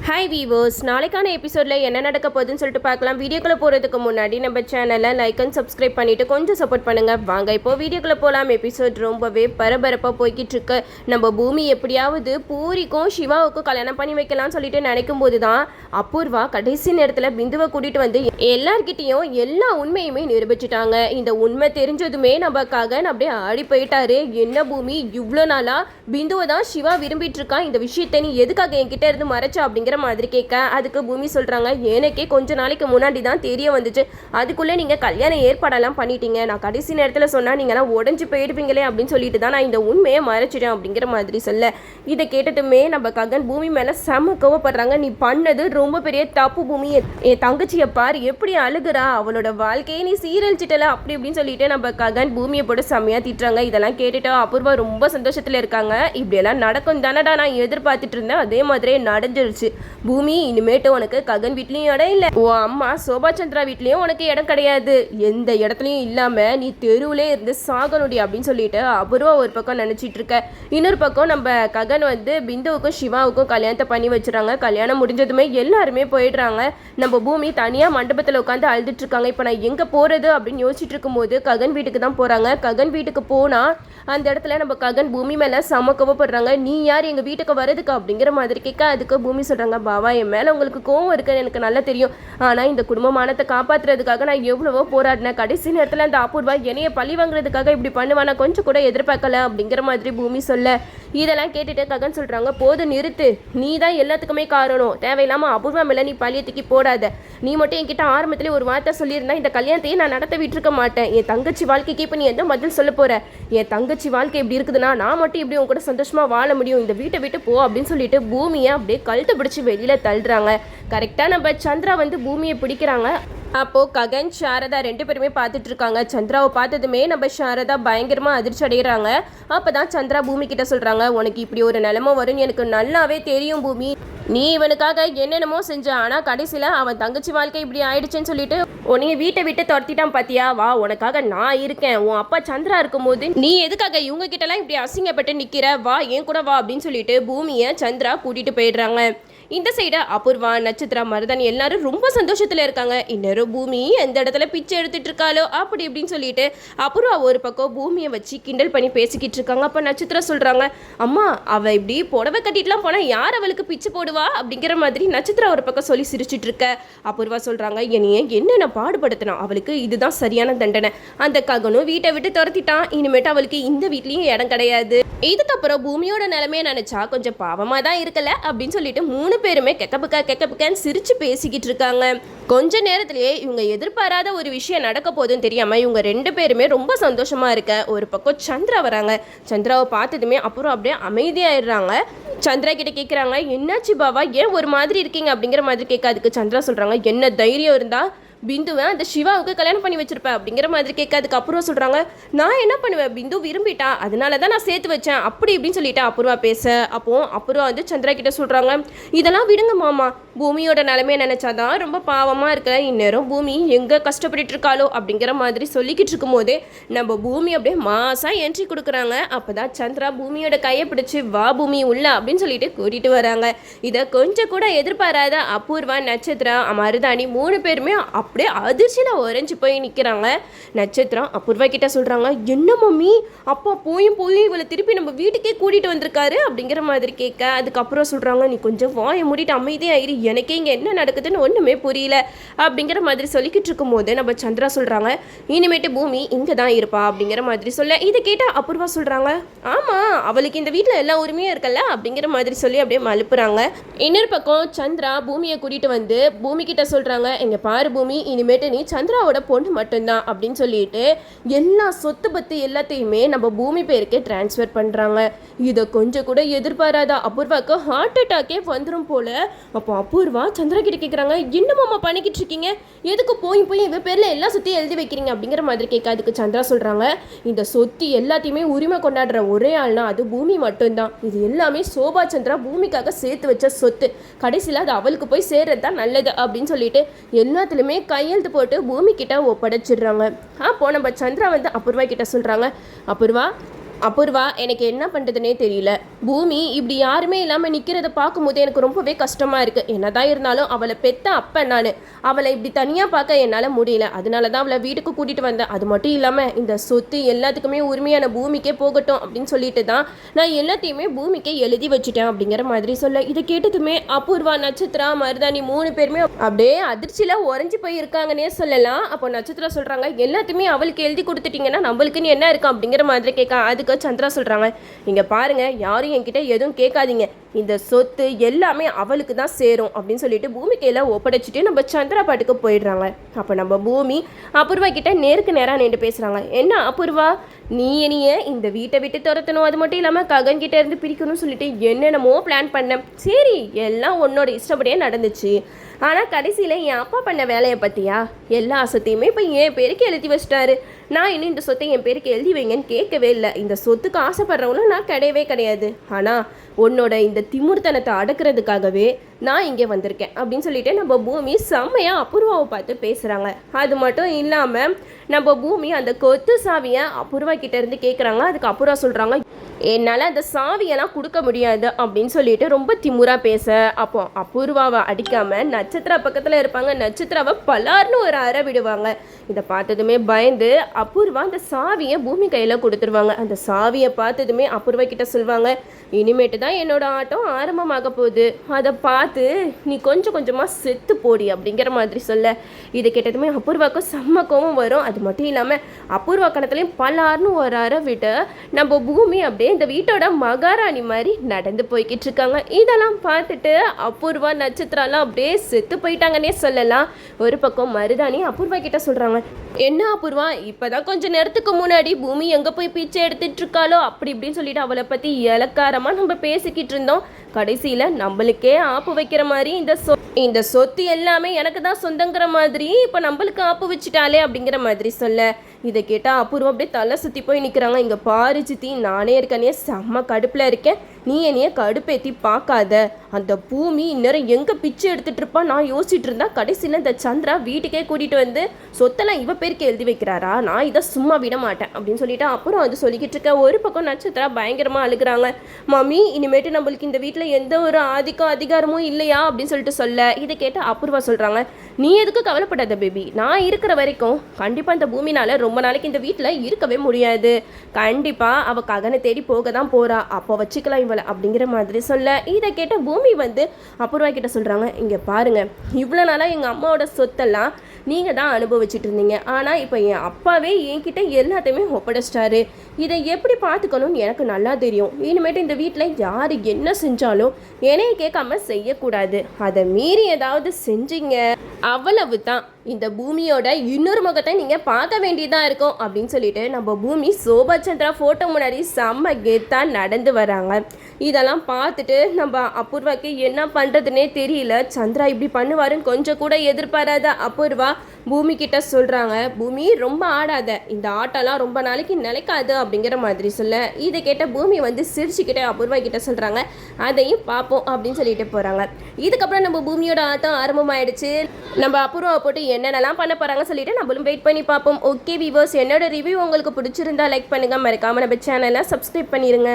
Hi viewers, நாளைக்கான எபிசோடில் என்ன நடக்க போகுதுன்னு சொல்லிட்டு பார்க்கலாம். வீடியோக்குள்ளே போகிறதுக்கு முன்னாடி நம்ம சேனலை லைக் அண்ட் சப்ஸ்கிரைப் பண்ணிவிட்டு கொஞ்சம் சப்போர்ட் பண்ணுங்கள். வாங்க இப்போது வீடியோக்குள்ளே போகலாம். எபிசோட் ரொம்பவே பரபரப்பாக போய்கிட்டு இருக்கு. நம்ம பூமி எப்படியாவது பூரிக்கும் சிவாவுக்கும் கல்யாணம் பண்ணி வைக்கலாம்னு சொல்லிட்டு நினைக்கும் போது தான் அபூர்வா கடைசி நேரத்தில் பிந்துவை கூட்டிகிட்டு வந்து எல்லார்கிட்டையும் எல்லா உண்மையுமே நிரூபிச்சிட்டாங்க. இந்த உண்மை தெரிஞ்சதுமே நம்ம ககன் அப்படியே ஆடி போயிட்டாரு. என்ன பூமி, இவ்வளோ நாளாக பிந்துவை தான் சிவா விரும்பிட்டு இருக்கான், இந்த விஷயத்தை நீ எதுக்காக என்கிட்ட இருந்து மறைச்சா அப்படிங்கிற மாதிரி கேட்க, அதுக்கு பூமி சொல்றாங்க, எனக்கே கொஞ்ச நாளைக்கு முன்னாடி தான் தெரிய வந்துச்சு, அதுக்குள்ளே நீங்க கல்யாண ஏற்பாடெல்லாம் பண்ணிட்டீங்க, நான் கடைசி நேரத்தில் சொன்னா நீங்களாம் உடஞ்சு போயிடுவீங்களே அப்படின்னு சொல்லிட்டு தான் நான் இந்த உண்மையை மறைச்சிட்டேன் அப்படிங்கிற மாதிரி சொல்ல, இதை கேட்டதுமே நம்ம ககன் பூமி மேல செம கோவப்படுறாங்க. நீ பண்ணது ரொம்ப பெரிய தப்பு பூமி, என் தங்கச்சியை பாரு எப்படி அழுகுறா, அவளோட வாழ்க்கையை நீ சீரழிச்சிட்டல அப்படி இப்படின்னு சொல்லிட்டு நம்ம ககன் பூமியை போட்டு செம்மையா திட்டுறாங்க. இதெல்லாம் கேட்டுட்டு அபூர்வா ரொம்ப சந்தோஷத்துல இருக்காங்க. இப்படியெல்லாம் நடக்கும் தானடா நான் எதிர்பார்த்துட்டு இருந்தேன், அதே மாதிரியே நடந்துருச்சு பூமி. இனிமேட்டு உனக்கு ககன் வீட்லயும் இடம் இல்லை, உன் அம்மா சோபா சந்திரா வீட்லயும் உனக்கு இடம் கிடையாது, எந்த இடத்துலயும் இல்லாம நீ தெருவுலே இருந்து சாகணுடி அப்படின்னு சொல்லிட்டு அபூர்வா ஒரு பக்கம் நினைச்சிட்டு இருக்க. இன்னொரு பக்கம் நம்ம ககன் வந்து பிந்துவுக்கும் சிவாவுக்கும் கல்யாணத்தை பண்ணி வச்சுறாங்க. கல்யாணம் முடிஞ்சதுமே எல்லாருமே போயிடுறாங்க. நம்ம பூமி தனியா மண்டபத்தில் உட்காந்து அழுதுட்டு இருக்காங்க. இப்போ நான் எங்க போறது அப்படின்னு யோசிச்சுட்டு இருக்கும்போது ககன் வீட்டுக்கு தான் போறாங்க. ககன் வீட்டுக்கு போனா அந்த இடத்துல நம்ம ககன் பூமி மேல செம கோவப்படுறாங்க. நீ யார் எங்க வீட்டுக்கு வரதுக்கு அப்படிங்கிற மாதிரி கேட்க, அதுக்கு பூமி சொல்றாங்க, பாவா என் மேல உங்களுக்கு கோவம் இருக்குன்னு எனக்கு நல்லா தெரியும், ஆனா இந்த குடும்ப மானத்தை காப்பாத்துறதுக்காக நான் எவ்வளவோ போராடினேன், கடைசி நேரத்துல அந்த அபூர்வா என்னைய பழி வாங்குறதுக்காக இப்படி பண்ணுவானா கொஞ்சம் கூட எதிர்பார்க்கல அப்படிங்கிற மாதிரி பூமி சொல்ல, இதெல்லாம் கேட்டுட்டு ககன் சொல்றாங்க, போது நிறுத்து, நீ தான் எல்லாத்துக்குமே காரணம், தேவையில்லாம அபூர்வா மேல நீ பழிய தூக்கி போடாத, நீ மட்டும் என்கிட்ட ஆரம்பத்திலே ஒரு வார்த்தை சொல்லியிருந்தா இந்த கல்யாணத்தையே நான் நடத்த விட்டுருக்க மாட்டேன், என் தங்கச்சி வாழ்க்கைக்கு இப்போ நீ எந்த பதில் சொல்ல போற, என் தங்கச்சி வாழ்க்கை இப்படி இருக்குதுன்னா நான் மட்டும் இப்படி உங்க கூட சந்தோஷமா வாழ முடியும், இந்த வீட்டை விட்டு போ அப்படின்னு சொல்லிட்டு பூமியை அப்படியே கழுத்தை பிடிச்சி வெளியில தள்ளுறாங்க. கரெக்டா நம்ம சந்திரா வந்து பூமியை பிடிக்கிறாங்க. அப்போ ககன் சாரதா ரெண்டு பேருமே பார்த்துட்டு இருக்காங்க. சந்திராவை பார்த்ததுமே நம்ம சாரதா பயங்கரமா அதிர்ச்சி அடைகிறாங்க. அப்பதான் சந்திரா பூமி கிட்ட சொல்றாங்க, உனக்கு இப்படி ஒரு நிலைமை வரும்னு எனக்கு நல்லாவே தெரியும் பூமி, நீ இவனுக்காக என்னென்னமோ செஞ்ச, ஆனா கடைசியில அவன் தங்கச்சி வாழ்க்கை இப்படி ஆயிடுச்சுன்னு சொல்லிட்டு உன்னைய வீட்டை விட்டு துரத்திட்டான் பாத்தியா, வா உனக்காக நான் இருக்கேன், உன் அப்பா சந்திரா இருக்கும்போது நீ எதுக்காக இவங்க கிட்டலாம் இப்படி அசிங்கப்பட்டு நிக்கிற, வா என் கூட வா அப்படின்னு சொல்லிட்டு பூமியை சந்திரா கூட்டிட்டு போயிடுறாங்க. இந்த சைடு அபூர்வா, நட்சத்திரா, மருதன் எல்லாரும் ரொம்ப சந்தோஷத்துல இருக்காங்க. இன்னொரு பூமி எந்த இடத்துல பிச்சை எடுத்துட்டு இருக்காளோ அப்படி இப்படின்னு சொல்லிட்டு அபூர்வா ஒரு பக்கம் பூமியை வச்சு கிண்டல் பண்ணி பேசிக்கிட்டு இருக்காங்க. அப்ப நட்சத்திரா சொல்றாங்க, அம்மா அவ இப்படி புடவை கட்டிட்டுலாம் போனா யார் அவளுக்கு பிச்சை போடுவா அப்படிங்கிற மாதிரி நட்சத்திரா ஒரு பக்கம் சொல்லி சிரிச்சிட்டு இருக்க. அபூர்வா சொல்றாங்க, என்னைய என்னென்ன பாடுபடுத்தினா அவளுக்கு இதுதான் சரியான தண்டனை, அந்த ககனும் வீட்டை விட்டு துரத்திட்டான், இனிமேட்டு அவளுக்கு இந்த வீட்லயும் இடம் கிடையாது, இதுக்கப்புறம் பூமியோட நிலைமையை நினைச்சா கொஞ்சம் பாவமா தான் இருக்கல அப்படின்னு சொல்லிட்டு மூணு பேருமே கெக்கப்புக்கான்னு சிரிச்சு பேசிக்கிட்டு இருக்காங்க. கொஞ்ச நேரத்திலேயே இவங்க எதிர்பாராத ஒரு விஷயம் நடக்க போதுன்னு தெரியாம இவங்க ரெண்டு பேருமே ரொம்ப சந்தோஷமா இருக்க. ஒரு பக்கம் சந்திரா வராங்க. சந்திராவை பார்த்ததுமே அப்புறம் அப்படியே அமைதியாயிடுறாங்க. சந்திரா கிட்ட கேட்குறாங்க, என்னாச்சு பாவா ஏன் ஒரு மாதிரி இருக்கீங்க அப்படிங்கிற மாதிரி கேட்க, அதுக்கு சந்திரா சொல்றாங்க, என்ன தைரியம் இருந்தா பிந்துவை அந்த சிவாவுக்கு கல்யாணம் பண்ணி வச்சிருப்பேன் அப்படிங்கிற மாதிரி கேட்க, அதுக்கு அப்புறம் சொல்றாங்க, நான் என்ன பண்ணுவேன், பிந்து விரும்பிட்டா அதனால தான் நான் சேர்த்து வச்சேன் அப்படி இப்படின்னு சொல்லிட்டு அப்புறமா பேச. அப்போ அப்புறம் வந்து சந்திரா கிட்ட சொல்றாங்க, இதெல்லாம் விடுங்க மாமா, பூமியோட நிலைமையை நினைச்சாதான் ரொம்ப பாவமா இருக்க, இந்நேரம் பூமி எங்க கஷ்டப்பட்டு இருக்காளோ அப்படிங்கிற மாதிரி சொல்லிக்கிட்டு இருக்கும் போதே நம்ம பூமி அப்படியே மாசா என்ட்ரி கொடுக்குறாங்க. அப்பதான் சந்திரா பூமியோட கையை பிடிச்சி வா பூமி உள்ள அப்படின்னு சொல்லிட்டு கூட்டிட்டு வராங்க. இதை கொஞ்சம் கூட எதிர்பாராத அபூர்வா, நட்சத்திரா, மருதாணி மூணு பேருமே அப்படியே அதிர்ச்சியில உறைஞ்சு போய் நிற்கிறாங்க. நட்சத்திரம் அபூர்வா கிட்ட சொல்றாங்க, என்ன மம்மி அப்பா போயும் இவளை திருப்பி நம்ம வீட்டுக்கே கூட்டிட்டு வந்திருக்காரு அப்படிங்கிற மாதிரி கேட்க, அதுக்கப்புறம் சொல்றாங்க, நீ கொஞ்சம் வாயை மூடிட்டு அமைதியாயிரு, எனக்கே இங்க என்ன நடக்குதுன்னு ஒண்ணுமே புரியல அப்படிங்கிற மாதிரி சொல்லிக்கிட்டு இருக்கும் போது நம்ம சந்திரா சொல்றாங்க, இனிமேட்டு பூமி இங்க தான் இருப்பா அப்படிங்கிற மாதிரி சொல்ல, இதை கேட்ட அபூர்வா சொல்றாங்க, ஆமா அவளுக்கு இந்த வீட்டுல எல்லா உரிமையும் இருக்கல அப்படிங்கிற மாதிரி சொல்லி அப்படியே மழுப்புறாங்க. இன்னொரு பக்கம் சந்திரா பூமியை கூட்டிட்டு வந்து பூமி கிட்ட சொல்றாங்க, எங்க பாரு பூமி, இனிமேட்டு நீ சந்திராவோட பொண்ணு மட்டும்தான் அப்படின்னு சொல்லிட்டு எல்லா சொத்து பத்து எல்லாத்தையுமே நம்ம பூமி பேருக்கு டிரான்ஸ்ஃபர் பண்றாங்க. இதை கொஞ்சம் கூட எதிர்பாராத அபூர்வாக்கு ஹார்ட் அட்டாக்கே வந்துடும் போல. அப்போ அபூர்வா சந்திரா கிட்ட கேட்குறாங்க, என்னமாம்மா பண்ணிக்கிட்டு இருக்கீங்க, எதுக்கு போய் இவ பேர்ல எல்லா சொத்தையும் எழுதி வைக்கிறீங்க அப்படிங்கிற மாதிரி கேட்க, அதுக்கு சந்திரா சொல்றாங்க, இந்த சொத்து எல்லாத்தையுமே உரிமை கொண்டாடுற ஒரே ஆள்னா அது பூமி மட்டும்தான், இது எல்லாமே சோபா சந்திரா பூமிக்காக சேர்த்து வச்ச சொத்து, கடைசியில் அது அவளுக்கு போய் சேர்றது தான் நல்லது அப்படின்னு சொல்லிட்டு எல்லாத்துலேயுமே கையெழுத்து போட்டு பூமி கிட்ட ஒப்படைச்சிடுறாங்க. அப்போ நம்ம சந்திரா வந்து அபூர்வா கிட்ட சொல்றாங்க, அபூர்வா எனக்கு என்ன பண்றதுன்னே தெரியல, பூமி இப்படி யாருமே இல்லாமல் நிற்கிறத பார்க்கும்போது எனக்கு ரொம்பவே கஷ்டமாக இருக்குது. என்னதான் இருந்தாலும் அவளை பெத்த அப்ப நான் அவளை இப்படி தனியாக பார்க்க என்னால் முடியல. அதனால தான் அவளை வீட்டுக்கு கூட்டிகிட்டு வந்தேன். அது மட்டும் இல்லாமல் இந்த சொத்து எல்லாத்துக்குமே உரிமையான பூமிக்கே போகட்டும் அப்படின்னு சொல்லிட்டு தான் நான் எல்லாத்தையுமே பூமிக்கே எழுதி வச்சுட்டேன் அப்படிங்கிற மாதிரி சொல்ல, இதை கேட்டதுமே அபூர்வா, நட்சத்திரா, மருதாணி 3 பேருமே அப்படியே அதிர்ச்சியில் உறைஞ்சி போய் இருக்காங்கன்னே சொல்லலாம். அப்போ நட்சத்திரா சொல்கிறாங்க, எல்லாத்தையுமே அவளுக்கு எழுதி கொடுத்துட்டீங்கன்னா நம்மளுக்குன்னு என்ன இருக்கும் அப்படிங்கிற மாதிரி கேட்க, அதுக்கு சந்திரா சொல்கிறாங்க, இங்கே பாருங்கள், யாரும் என்கிட்ட எதுவும் கேட்காதீங்க, இந்த சொத்து எல்லாமே அவளுக்கு தான் சேரும் அப்படின்னு சொல்லிட்டு பூமி கையில் ஒப்படைச்சிட்டு நம்ம சந்திரா பாட்டுக்கு போயிடுறாங்க. அப்போ நம்ம பூமி அபூர்வா கிட்ட நேருக்கு நேராக நின்று பேசுகிறாங்க. என்ன அபூர்வா, நீ என்னைய இந்த வீட்டை விட்டு துரத்தணும், அது மட்டும் இல்லாமல் ககன் கிட்ட இருந்து பிரிக்கணும்னு சொல்லிட்டு என்னென்னமோ பிளான் பண்ணேன். சரி, எல்லாம் உன்னோட இஷ்டப்படியே நடந்துச்சு. ஆனால் கடைசியில் என் அப்பா பண்ண வேலையை பற்றியா, எல்லா சொத்தையுமே இப்போ என் பேருக்கு எழுதி வச்சிட்டாரு. நான் இன்னும் இந்த சொத்தை என் பேருக்கு எழுதி வைங்கன்னு கேட்கவே இல்லை. இந்த சொத்துக்கு ஆசைப்படுறவங்களும் நான் கிடையவே கிடையாது. ஆனால் உன்னோட இந்த திமிர்த்தனத்தை அடக்கிறதுக்காகவே நான் இங்கே வந்திருக்கேன் அப்படின்னு சொல்லிட்டு நம்ம பூமி செம்மையாக அபூர்வாவை பார்த்து பேசுகிறாங்க. அது மட்டும் இல்லாமல் நம்ம பூமி அந்த கொத்து சாவியை அபூர்வா கிட்ட இருந்து கேட்குறாங்க. அதுக்கு அபூர்வா சொல்கிறாங்க, என்னால் அந்த சாவியெல்லாம் கொடுக்க முடியாது அப்படின்னு சொல்லிட்டு ரொம்ப திமுறாக பேச, அப்போ அபூர்வாவை அடிக்காமல் நட்சத்திரா பக்கத்தில் இருப்பாங்க. நட்சத்திராவை பலார்னு ஒரு அறை விடுவாங்க. இதை பார்த்ததுமே பயந்து அபூர்வா அந்த சாவியை பூமி கையில் கொடுத்துருவாங்க. அந்த சாவியை பார்த்ததுமே அபூர்வா கிட்ட சொல்லுவாங்க, இனிமேட்டு தான் என்னோட ஆட்டம் ஆரம்பமாக போகுது, அதை பார்த்து நீ கொஞ்சம் கொஞ்சமாக செத்து போடி அப்படிங்கிற மாதிரி சொல்ல, இதை கேட்டதுமே அபூர்வாவுக்கு செம்ம கோவம் வரும். அது மட்டும் இல்லாமல் அபூர்வா கணத்துலேயும் பலார்னு ஒரு அறை விட்டு நம்ம பூமி அப்படியே இந்த வீட்டோட மகாராணி மாதிரி நடந்து போய்கிட்டு இருக்காங்க. இதெல்லாம் பார்த்துட்டு அபூர்வா, நட்சத்திராலாம் அப்படியே செத்து போயிட்டாங்கன்னே சொல்லலாம். ஒரு பக்கம் மருதாணி அபூர்வா கிட்ட சொல்கிறாங்க, என்ன அபூர்வா, இப்போதான் கொஞ்சம் நேரத்துக்கு முன்னாடி பூமி எங்கே போய் பிச்சை எடுத்துட்டு இருக்காளோ அப்படி இப்படின்னு சொல்லிட்டு அவளை பற்றி இலக்காரமாக நம்ம பேசிக்கிட்டு இருந்தோம். கடைசியில் நம்மளுக்கே ஆப்பு வைக்கிற மாதிரி இந்த சொத்து எல்லாமே எனக்கு தான் சொந்தங்கிற மாதிரி இப்போ நம்மளுக்கு ஆப்பு வச்சுட்டாலே அப்படிங்கிற மாதிரி சொல்ல, இதை கேட்டால் அபூர்வம் அப்படியே தலை சுற்றி போய் நிற்கிறாங்க. இங்கே பாரு சித்தி, நானே இருக்கனே செம்ம கடுப்பில் இருக்கேன், நீ என்னைய கடுப்பேற்றி பார்க்காத. அந்த பூமி இந்நேரம் எங்கே பிச்சை எடுத்துகிட்டு இருப்பா நான் யோசிச்சுட்டு இருந்தா, கடைசியில் இந்த சந்திரா வீட்டுக்கே கூட்டிகிட்டு வந்து சொத்தெல்லாம் இவ பேருக்கு எழுதி வைக்கிறாரா, நான் இதை சும்மா விட மாட்டேன் அப்படின்னு சொல்லிட்டு அப்புறம் வந்து சொல்லிக்கிட்டு இருக்க. ஒரு பக்கம் நட்சத்திரா பயங்கரமாக அழுகிறாங்க. மம்மி, இனிமேட்டு நம்மளுக்கு இந்த வீட்டில் எந்த ஒரு அதிகாரமும் இல்லையா அப்படின்னு சொல்லிட்டு சொல்ல, இதை கேட்டு அபூர்வா சொல்கிறாங்க, நீ எதுக்கு கவலைப்படாத பேபி, நான் இருக்கிற வரைக்கும் கண்டிப்பாக இந்த பூமினால் ரொம்ப நாளைக்கு இந்த வீட்டில் இருக்கவே முடியாது. கண்டிப்பாக அவள் ககனை தேடி போக தான் போகிறா, அப்போ வச்சுக்கலாம் இவளை அப்படிங்கிற மாதிரி சொல்ல, இதை கேட்ட பூமி வந்து அபூர்வா கிட்ட சொல்கிறாங்க, இங்கே பாருங்கள், இவ்வளோ நாளாக எங்கள் அம்மாவோட சொத்தெல்லாம் நீங்கள் தான் அனுபவிச்சுட்டு இருந்தீங்க. ஆனால் இப்போ என் அப்பாவே என்கிட்ட எல்லாத்தையுமே ஒப்படைச்சிட்டாரு. இதை எப்படி பார்த்துக்கணும்னு எனக்கு நல்லா தெரியும். இனிமேட்டு இந்த வீட்டில் யார் என்ன செஞ்சாலும் என்னைய கேட்காம செய்யக்கூடாது. அதை மீறி ஏதாவது செஞ்சீங்க அவ்வளவு தான், இந்த பூமியோட இன்னொரு முகத்தை நீங்கள் பார்க்க வேண்டியதாக இருக்கும் அப்படின்னு சொல்லிட்டு நம்ம பூமி சோபா சந்திரா ஃபோட்டோ முன்னாடி செம்ம கெத்தாக நடந்து வராங்க. இதெல்லாம் பார்த்துட்டு நம்ம அபூர்வாக்கு என்ன பண்ணுறதுனே தெரியல. சந்திரா இப்படி பண்ணுவாருன்னு கொஞ்சம் கூட எதிர்பாராத அபூர்வா பூமி கிட்ட சொல்கிறாங்க, பூமி ரொம்ப ஆடாத, இந்த ஆட்டெல்லாம் ரொம்ப நாளைக்கு நிலைக்காது அப்படிங்கிற மாதிரி சொல்ல, இதை கேட்ட பூமி வந்து சிரிச்சுக்கிட்டே அபூர்வா கிட்ட சொல்கிறாங்க, அதையும் பார்ப்போம் அப்படின்னு சொல்லிட்டு போகிறாங்க. இதுக்கப்புறம் நம்ம பூமியோட ஆட்டம் ஆரம்பமாயிடுச்சு. நம்ம அபூர்வாவை போட்டு என்னென்னலாம் பண்ண போகிறாங்க சொல்லிட்டு நம்மளும் வெயிட் பண்ணி பார்ப்போம். ஓகே வீவர்ஸ், என்னோட ரிவ்யூ உங்களுக்கு பிடிச்சிருந்தா லைக் பண்ணுங்கள், மறக்காமல் நம்ம சேனலை சப்ஸ்கிரைப் பண்ணிடுங்க.